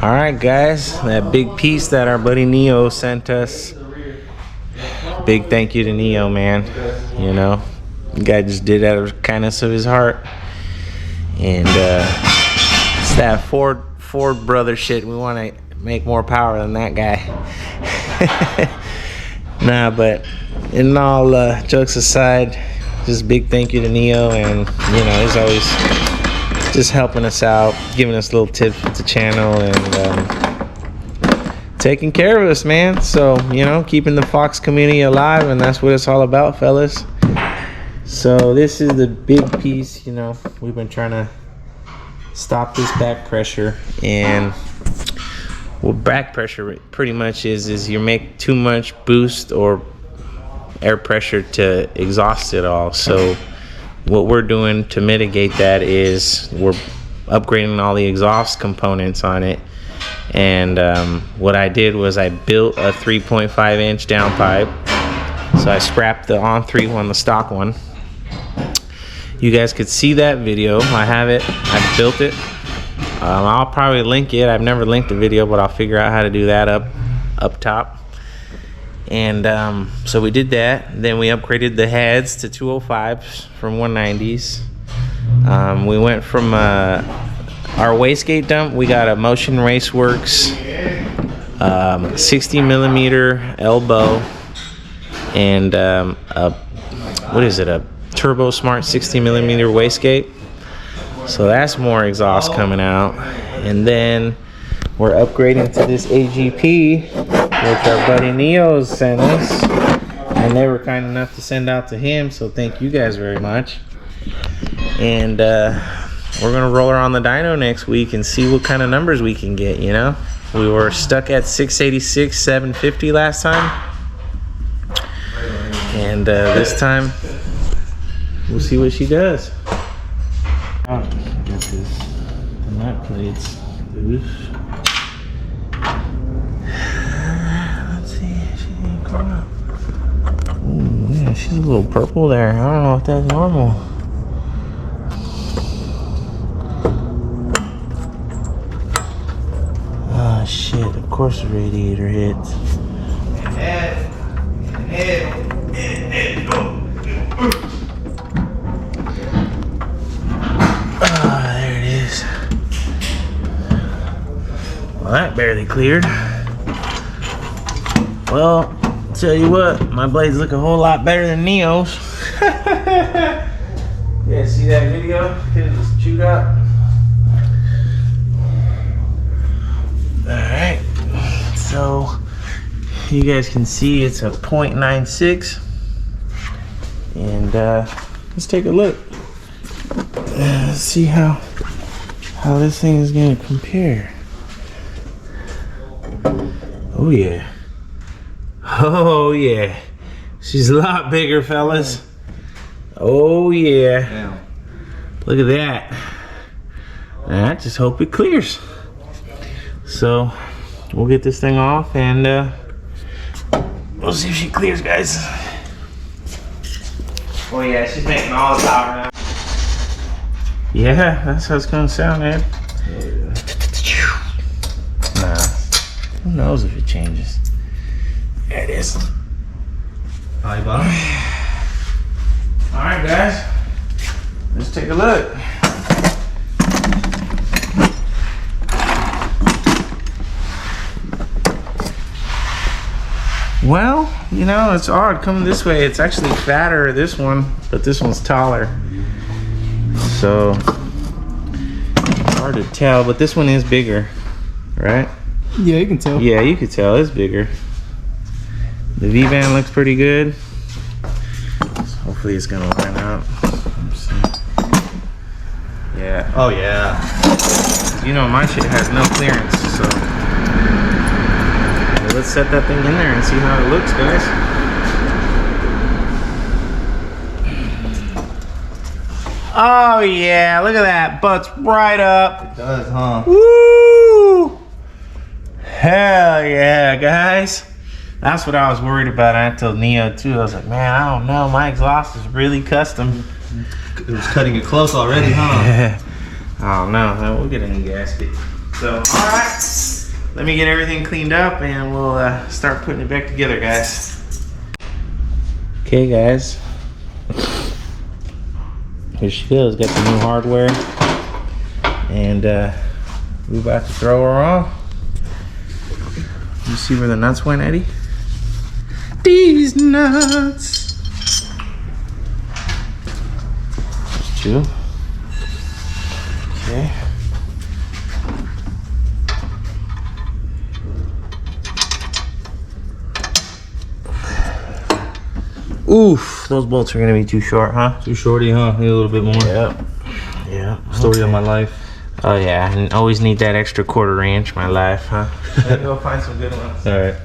All right, guys, that big piece that our buddy Neo sent us. Big thank you to Neo, man. You know, the guy just did it out of the kindness of his heart. And it's that Ford brother shit. We want to make more power than that guy. Nah, but in all jokes aside, just big thank you to Neo, and you know, he's always just helping us out, giving us little tips with the channel, and taking care of us, man. So, you know, keeping the Fox community alive, and that's what it's all about, fellas. So this is the big piece. You know, we've been trying to stop this back pressure, and what back pressure pretty much is you make too much boost or air pressure to exhaust it all. So what we're doing to mitigate that is we're upgrading all the exhaust components on it. And what I did was I built a 3.5 inch downpipe. So I scrapped the on3 one, the stock one. You guys could see that video. I have it. I built it. I'll probably link it. I've never linked the video, but I'll figure out how to do that up top. And so we did that. Then we upgraded the heads to 205s from 190s. We went from our wastegate dump. We got a Motion Raceworks 60 millimeter elbow, and what is it? A Turbo Smart 60 millimeter wastegate. So that's more exhaust coming out. And then we're upgrading to this AGP, which our buddy Neo sent us, and they were kind enough to send out to him, so thank you guys very much. And we're gonna roll her on the dyno next week and see what kind of numbers we can get. You know, we were stuck at 686, 750 last time, and this time we'll see what she does. Oh, get this, the nut plates loose. Ooh, yeah, she's a little purple there. I don't know if that's normal. Ah, shit. Of course the radiator hits. Ah, there it is. Well, that barely cleared. Well, tell you what, my blades look a whole lot better than Neo's. Yeah, see that video? It was chewed up. Alright, so you guys can see it's a 0.96. And let's take a look. Let's see how this thing is gonna compare. Oh yeah. Oh yeah, she's a lot bigger, fellas. Oh yeah. Damn. Look at that. I just hope it clears. So we'll get this thing off, and we'll see if she clears, guys. Oh yeah, she's making all the power now. Yeah, that's how it's gonna sound, man. Nah, who knows if it changes. There it is. Hi, Bob. Alright, guys. Let's take a look. Well, you know, it's odd coming this way. It's actually fatter, this one, but this one's taller. So, it's hard to tell, but this one is bigger, right? Yeah, you can tell. Yeah, you can tell it's bigger. The V-band looks pretty good. So hopefully it's gonna line out. Yeah. Oh yeah. You know my shit has no clearance, so let's set that thing in there and see how it looks, guys. Oh yeah, look at that. Butts right up. It does, huh? Woo! Hell yeah, guys. That's what I was worried about. I told Neo too. I was like, man, I don't know. My exhaust is really custom. It was cutting it close already, huh? I don't know. We'll get a new gasket. So, all right. Let me get everything cleaned up and we'll start putting it back together, guys. Okay, guys. Here she goes. Got the new hardware. And we're about to throw her on. You see where the nuts went, Eddie? These nuts. There's two. Okay. Oof, those bolts are gonna be too short, huh? Too shorty, huh? Need a little bit more. Yep. Yeah. Story of my life. Oh yeah, and always need that extra 1/4 inch, my life, huh? Let's go find some good ones. All right.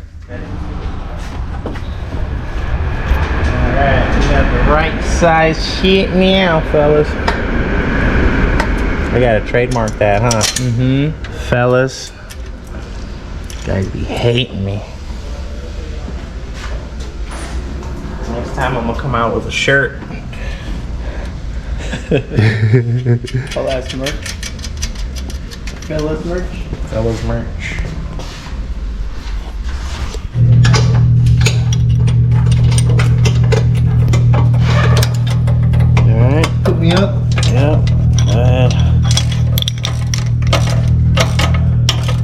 Alright, we got the right size shit now, fellas. I gotta trademark that, huh? Mm-hmm. Fellas. Guys be hating me. Next time I'm gonna come out with a shirt. All that's merch. Fellas merch? Fellas merch. Alright. Hook me up. Yep.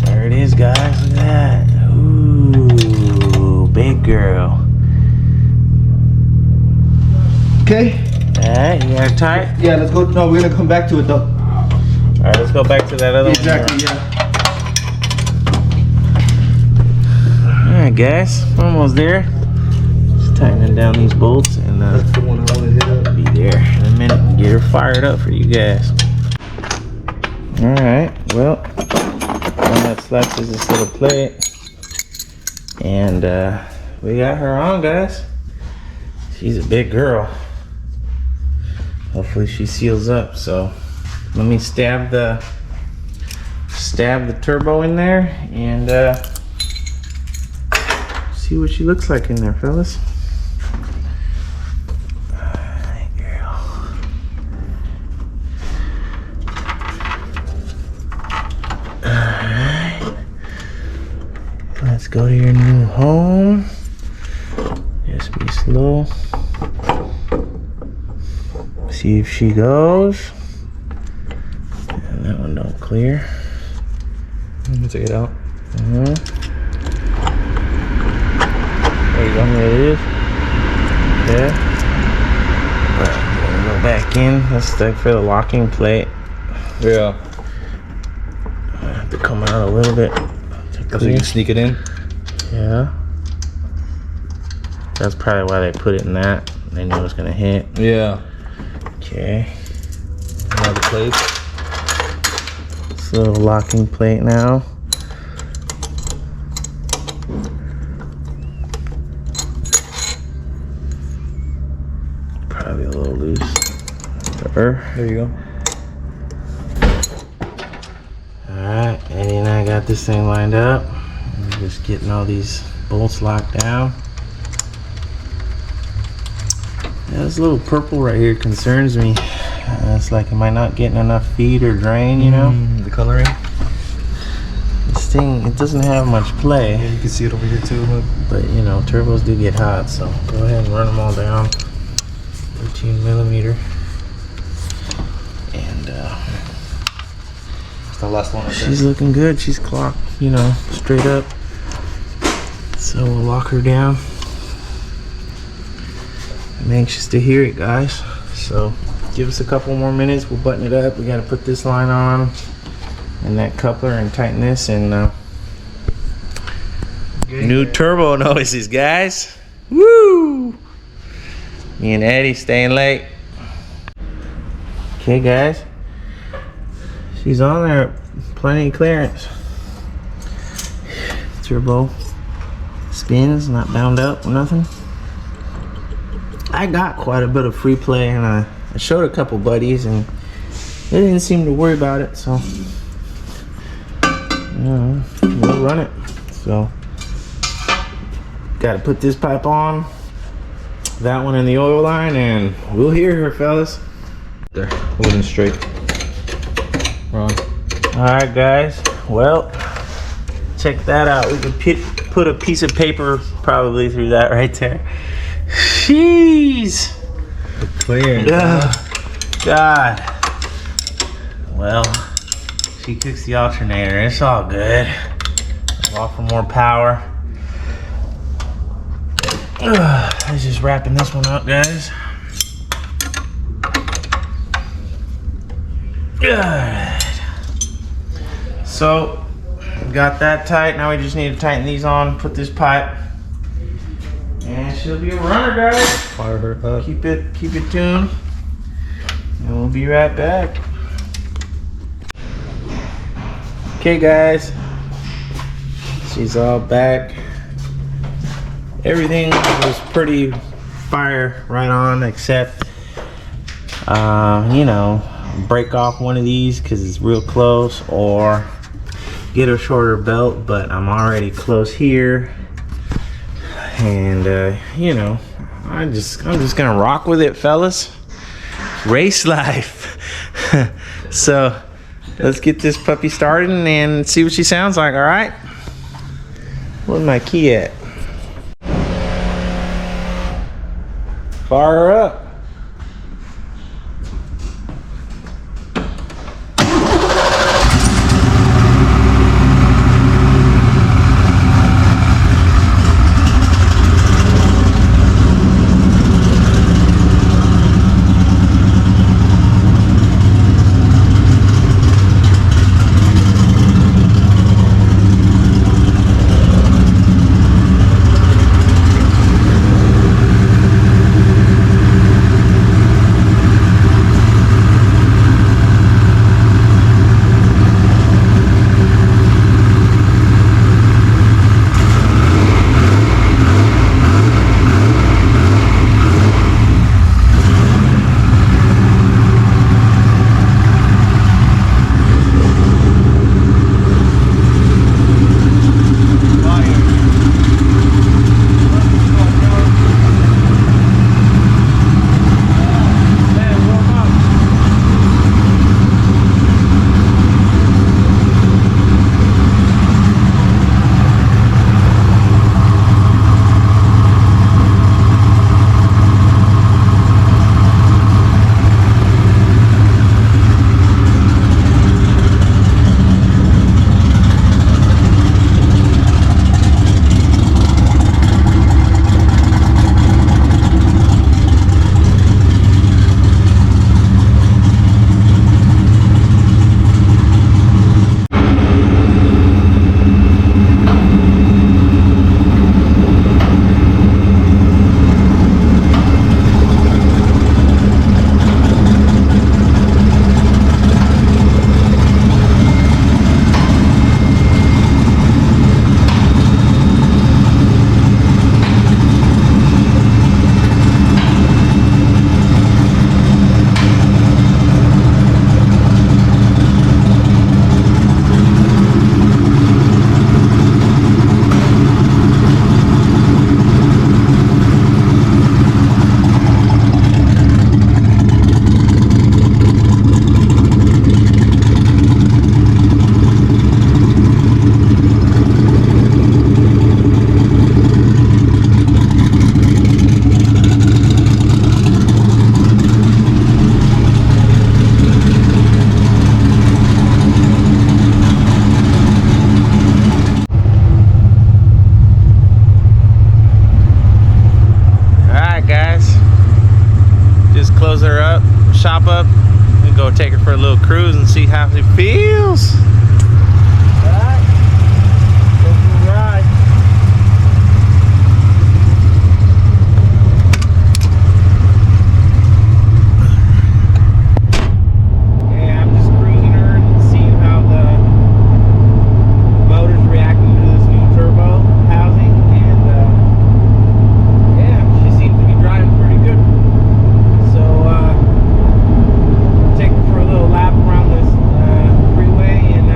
There it is, guys. Look at that. Ooh, big girl. Okay. Alright, you got it tight? Yeah, let's go. No, we're gonna come back to it though. Alright, let's go back to that other Exactly. one. Yeah. Alright, guys. We're almost there. Just tightening down these bolts and That's the one I wanted to hit up. be there in a minute and get her fired up for you guys. Alright, well, all that's left is this little plate. And we got her on, guys. She's a big girl. Hopefully she seals up. So let me stab the turbo in there and see what she looks like in there, fellas. Alright, girl. Alright. Let's go to your new home. Just be slow. See if she goes. And that one don't clear. Let me take it out. There you go. There it is. Okay. Alright, gonna go back in. That's for the locking plate. Yeah. I have to come out a little bit. So you can sneak it in. Yeah. That's probably why they put it in that. They knew it was gonna hit. Yeah. Okay. Another plate. This little locking plate now. Probably a little loose. There There you go. Alright, Eddie and I got this thing lined up. We're just getting all these bolts locked down. Yeah, this little purple right here concerns me. It's like, am I not getting enough feed or drain, you know? The coloring. This thing, it doesn't have much play. Yeah, you can see it over here too. Look. But you know, turbos do get hot, so go ahead and run them all down. 13 millimeter. And It's the last one. Right she's looking good. She's clocked, you know, straight up. So we'll lock her down. I'm anxious to hear it, guys. So give us a couple more minutes. We'll button it up. We got to put this line on and that coupler and tighten this. And new turbo noises, guys. Woo! Me and Eddie staying late. Okay, guys. She's on there. Plenty of clearance. Turbo spins, not bound up or nothing. I got quite a bit of free play, and I showed a couple buddies, and they didn't seem to worry about it. So, we'll run it. So, got to put this pipe on, that one in the oil line, and we'll hear her, fellas. There, holding straight. Wrong. Alright guys, well, check that out. We could put a piece of paper probably through that right there. Jeez. Clear. God. Well, she cooks the alternator. It's all good. All for more power. Let's just wrapping this one up, guys. Good. So, got that tight. Now we just need to tighten these on, put this pipe, and she'll be a runner, guys. Fire her up. Keep it tuned, and we'll be right back. Okay, guys. She's all back. Everything was pretty fire right on, except, you know, break off one of these because it's real close, or get a shorter belt, but I'm already close here, and you know, I'm just gonna rock with it, fellas. Race life. So let's get this puppy started and see what she sounds like. All right, where's my key at? Fire her up. Shop up and go take her for a little cruise and see how she feels. Alright, go for a ride. Yeah, I'm just cruising her and seeing how the motor's reacting to this new turbo housing, and yeah, she seems to be driving pretty good. So take her for a little lap around this freeway and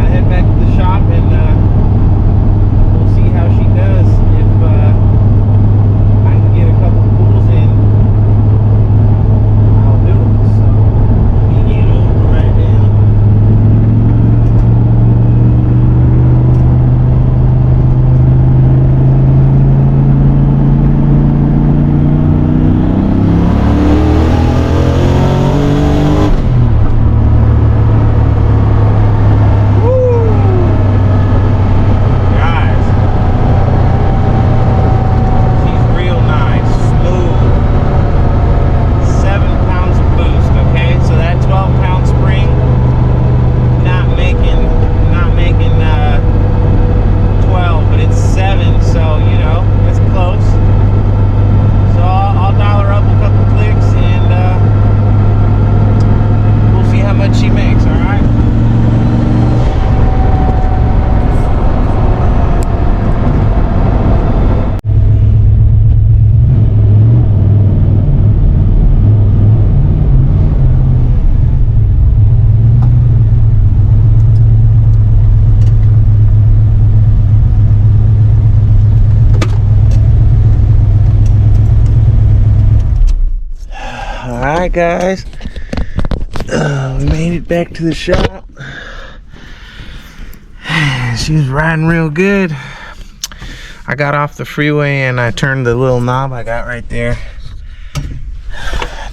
right, guys. We made it back to the shop. She was riding real good. I got off the freeway and I turned the little knob I got right there.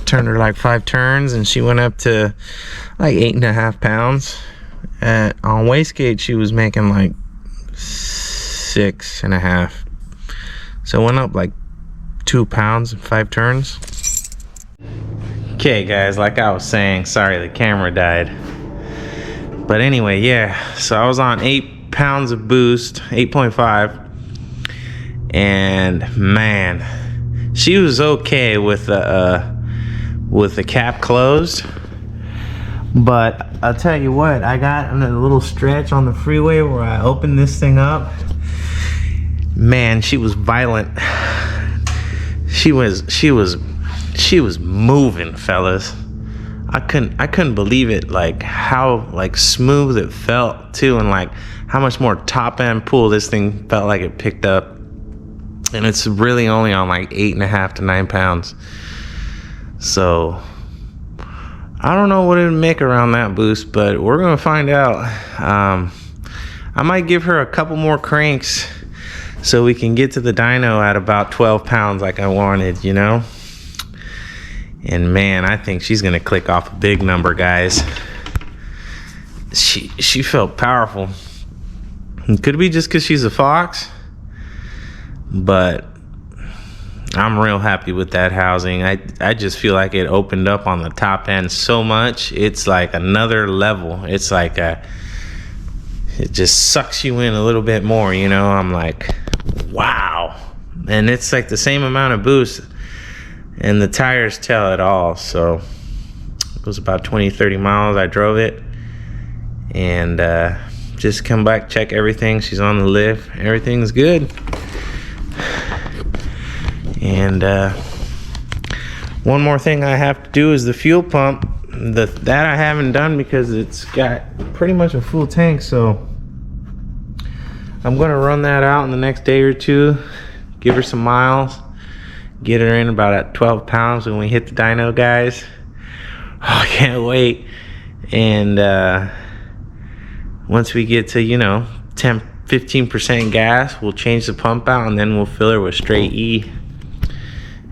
Turned her like 5 turns and she went up to like 8.5 pounds. On wastegate she was making like 6.5. So it went up like 2 pounds in 5 turns. Okay guys, like I was saying, sorry the camera died. But anyway, yeah, so I was on 8 pounds of boost, 8.5. And man, she was okay with the cap closed. But I'll tell you what, I got in a little stretch on the freeway where I opened this thing up. Man, she was violent. She was moving, fellas. I couldn't believe it, like how like smooth it felt too, and like how much more top end pull this thing felt like it picked up. And it's really only on like 8.5 to 9 pounds. So I don't know what it'd make around that boost, but we're gonna find out. I might give her a couple more cranks so we can get to the dyno at about 12 pounds like I wanted, you know? And man, I think she's gonna click off a big number, guys. She felt powerful. It could be just because she's a Fox, but I'm real happy with that housing. I just feel like it opened up on the top end so much. It's like another level. It's like it just sucks you in a little bit more, you know? I'm like, wow. And it's like the same amount of boost, and the tires tell it all. So it was about 20-30 miles I drove it, and just come back, check everything. She's on the lift, everything's good. And one more thing I have to do is the fuel pump. That I haven't done because it's got pretty much a full tank, so I'm gonna run that out in the next day or two, give her some miles, get her in about at 12 pounds when we hit the dyno, guys. Oh, I can't wait. And once we get to, you know, 10-15% gas, we'll change the pump out and then we'll fill her with straight E.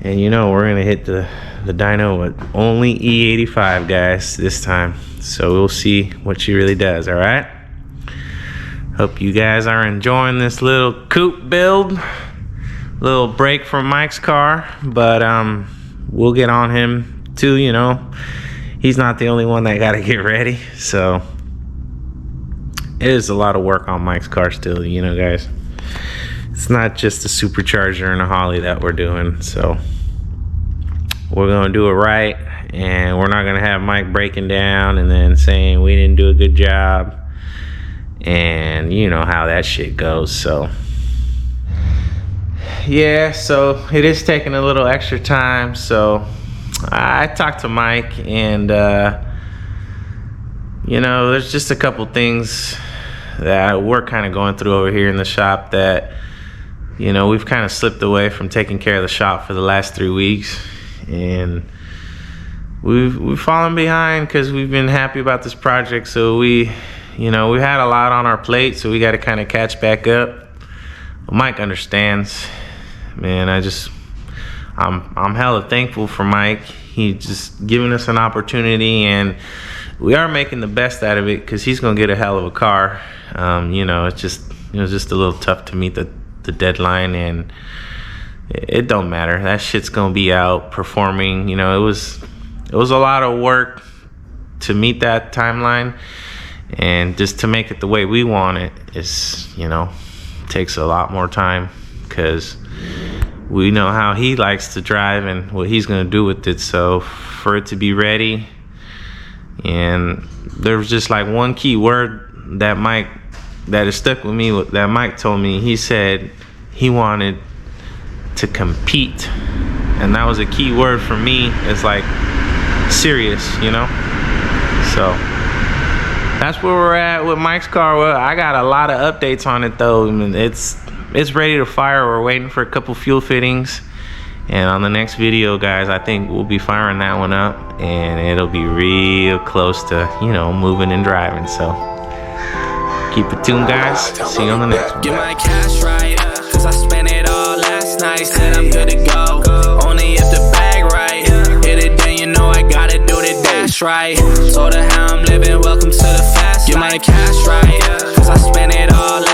And you know, we're gonna hit the dyno with only E85, guys, this time. So we'll see what she really does, all right? Hope you guys are enjoying this little coupe build. Little break from Mike's car, but we'll get on him too, you know. He's not the only one that gotta get ready. So it is a lot of work on Mike's car still, you know, guys. It's not just a supercharger and a Holly that we're doing, so we're gonna do it right, and we're not gonna have Mike breaking down and then saying we didn't do a good job, and you know how that shit goes. So yeah, so it is taking a little extra time. So I talked to Mike, and you know, there's just a couple things that we're kind of going through over here in the shop that, you know, we've kind of slipped away from taking care of the shop for the last 3 weeks, and we've fallen behind because we've been happy about this project. So we had a lot on our plate, so we got to kind of catch back up. Mike understands, man. I'm hella thankful for Mike. He just giving us an opportunity, and we are making the best out of it because he's gonna get a hell of a car. You know, it was just a little tough to meet the deadline, and it don't matter. That shit's gonna be out performing. You know, it was a lot of work to meet that timeline, and just to make it the way we want it is, you know, takes a lot more time because we know how he likes to drive and what he's gonna do with it. So for it to be ready, and there was just like one key word that has stuck with me, that Mike told me. He said he wanted to compete, and that was a key word for me. It's like serious, you know. So that's where we're at with Mike's car. Well, I got a lot of updates on it though. I mean, it's ready to fire. We're waiting for a couple fuel fittings, And on the next video, guys, I think we'll be firing that one up, and it'll be real close to, you know, moving and driving. So keep it tuned, guys. See you on the next one. Get my cash right, cause I spent it all last night. Said I'm good to go, only if the bag right. Hit it, then you know I gotta do the dash right. Told her how I'm living, welcome to the fast life. Get my cash right, cause I spent it all